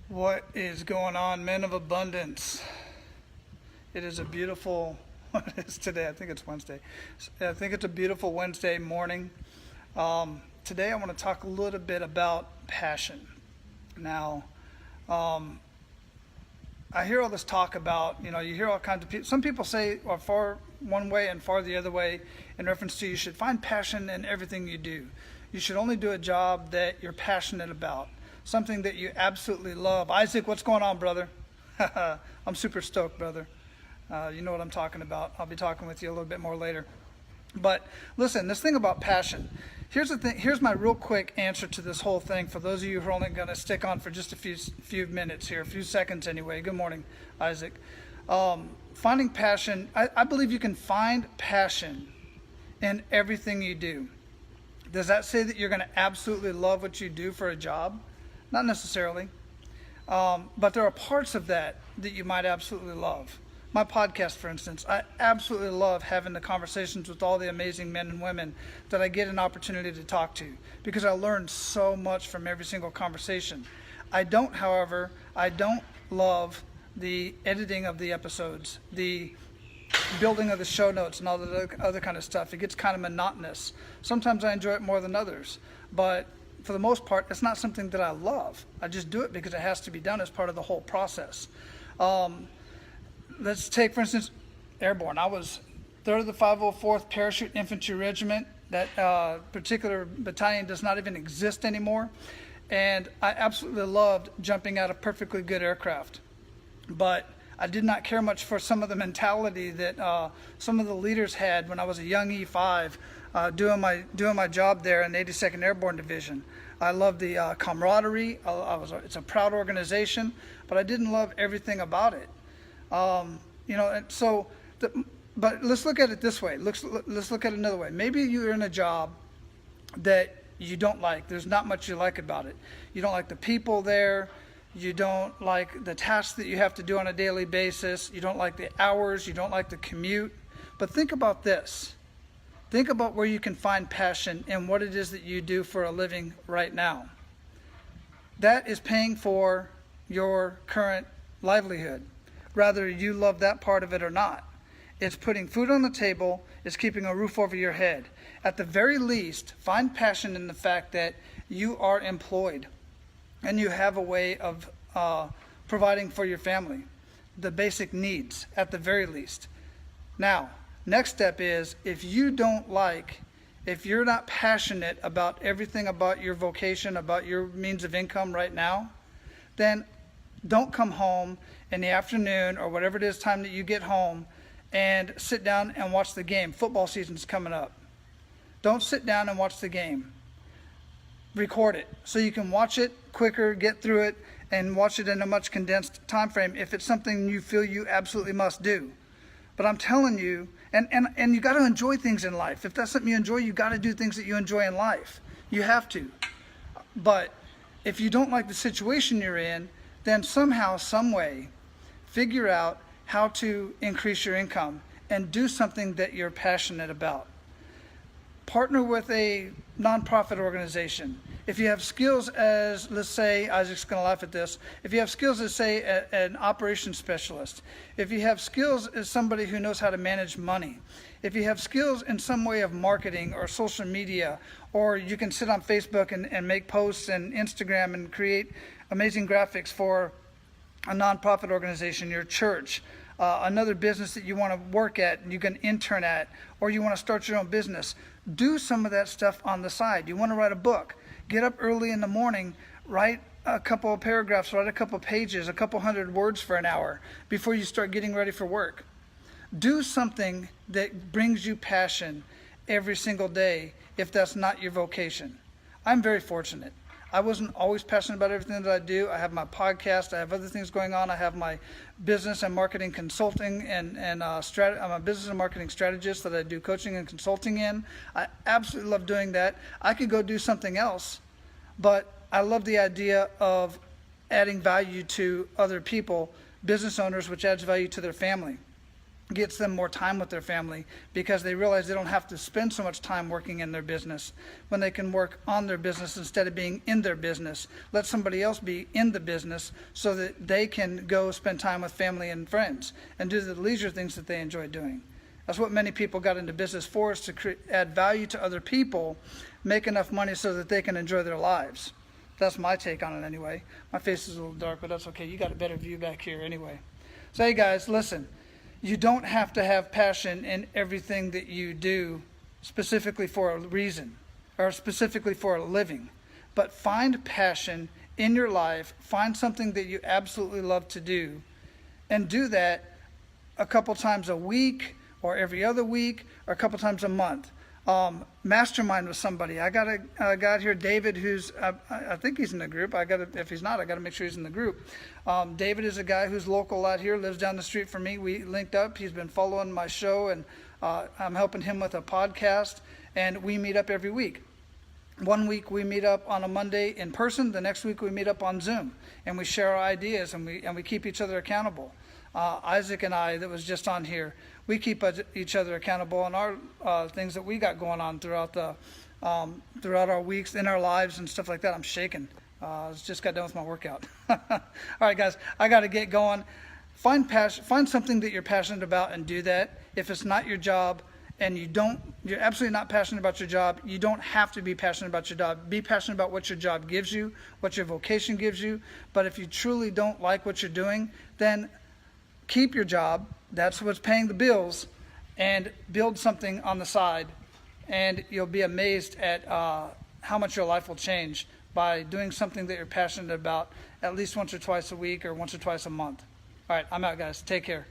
What is going on, men of abundance? It is a beautiful, what is today? I think it's Wednesday. I think it's a beautiful Wednesday morning. Today I want to talk a little bit about passion. Now, I hear all this talk about, you hear all kinds of people. Some people say are far one way and far the other way in reference to you should find passion in everything you do. You should only do a job that you're passionate about. Something that you absolutely love. Isaac, what's going on, brother? I'm super stoked, brother. You know what I'm talking about. I'll be talking with you a little bit more later. But listen, this thing about passion. Here's the thing. Here's my real quick answer to this whole thing. For those of you who are only going to stick on for just a few minutes here, a few seconds anyway. Good morning, Isaac. Finding passion. I believe you can find passion in everything you do. Does that say that you're going to absolutely love what you do for a job? Not necessarily, but there are parts of that you might absolutely love. My podcast, for instance, I absolutely love having the conversations with all the amazing men and women that I get an opportunity to talk to because I learn so much from every single conversation. However, I don't love the editing of the episodes, the building of the show notes and all the other kind of stuff. It gets kind of monotonous. Sometimes I enjoy it more than others, but for the most part, it's not something that I love. I just do it because it has to be done as part of the whole process. Let's take, for instance, Airborne. I was 3rd of the 504th Parachute Infantry Regiment. That particular battalion does not even exist anymore. And I absolutely loved jumping out of perfectly good aircraft. But I did not care much for some of the mentality that some of the leaders had when I was a young E5 doing my job there in the 82nd Airborne Division. I loved the camaraderie. It's a proud organization, but I didn't love everything about it. But let's look at it this way. Let's look at it another way. Maybe you're in a job that you don't like. There's not much you like about it. You don't like the people there. You don't like the tasks that you have to do on a daily basis. You don't like the hours. You don't like the commute. But think about this. Think about where you can find passion in what it is that you do for a living right now. That is paying for your current livelihood, whether you love that part of it or not. It's putting food on the table. It's keeping a roof over your head. At the very least, find passion in the fact that you are employed and you have a way of providing for your family, the basic needs at the very least. Now, next step is if you're not passionate about everything about your vocation, about your means of income right now, then don't come home in the afternoon or whatever it is time that you get home and sit down and watch the game. Football season's coming up. Don't sit down and watch the game. Record it so you can watch it quicker, get through it, and watch it in a much condensed time frame if it's something you feel you absolutely must do. But I'm telling you, and you got to enjoy things in life. If that's something you enjoy, you got to do things that you enjoy in life. You have to. But if you don't like the situation you're in, then somehow, some way, figure out how to increase your income and do something that you're passionate about. Partner with a nonprofit organization. If you have skills as, let's say, Isaac's going to laugh at this, if you have skills as, say, an operations specialist, if you have skills as somebody who knows how to manage money, if you have skills in some way of marketing or social media, or you can sit on Facebook and make posts and Instagram and create amazing graphics for a nonprofit organization, your church, another business that you want to work at and you can intern at, or you want to start your own business, do some of that stuff on the side. You want to write a book, get up early in the morning, write a couple of paragraphs, write a couple of pages, a couple hundred words for an hour before you start getting ready for work. Do something that brings you passion every single day if that's not your vocation. I'm very fortunate. I wasn't always passionate about everything that I do. I have my podcast. I have other things going on. I have my business and marketing consulting and I'm a business and marketing strategist that I do coaching and consulting in. I absolutely love doing that. I could go do something else, but I love the idea of adding value to other people, business owners, which adds value to their family. gets them more time with their family because they realize they don't have to spend so much time working in their business when they can work on their business instead of being in their business. Let somebody else be in the business so that they can go spend time with family and friends and do the leisure things that they enjoy doing. That's what many people got into business for, is to add value to other people, make enough money so that they can enjoy their lives. That's my take on it anyway. My face is a little dark, but that's okay. You got a better view back here anyway. So hey guys, listen. You don't have to have passion in everything that you do specifically for a reason or specifically for a living. But find passion in your life. Find something that you absolutely love to do and do that a couple times a week or every other week or a couple times a month. Mastermind with somebody. I got a guy here, David, who's I think he's in the group. If he's not, I got to make sure he's in the group. David is a guy who's local out here, lives down the street from me. We linked up. He's been following my show, and I'm helping him with a podcast. And we meet up every week. One week we meet up on a Monday in person. The next week we meet up on Zoom, and we share our ideas, and we keep each other accountable. Isaac and I, that was just on here, we keep each other accountable on our things that we got going on throughout our weeks in our lives and stuff like that. I'm shaking. I just got done with my workout. All right, guys, I got to get going. Find something that you're passionate about and do that. If it's not your job and you're absolutely not passionate about your job, you don't have to be passionate about your job. Be passionate about what your job gives you, what your vocation gives you. But if you truly don't like what you're doing, then keep your job. That's what's paying the bills, and build something on the side, and you'll be amazed at how much your life will change by doing something that you're passionate about at least once or twice a week or once or twice a month. All right, I'm out, guys. Take care.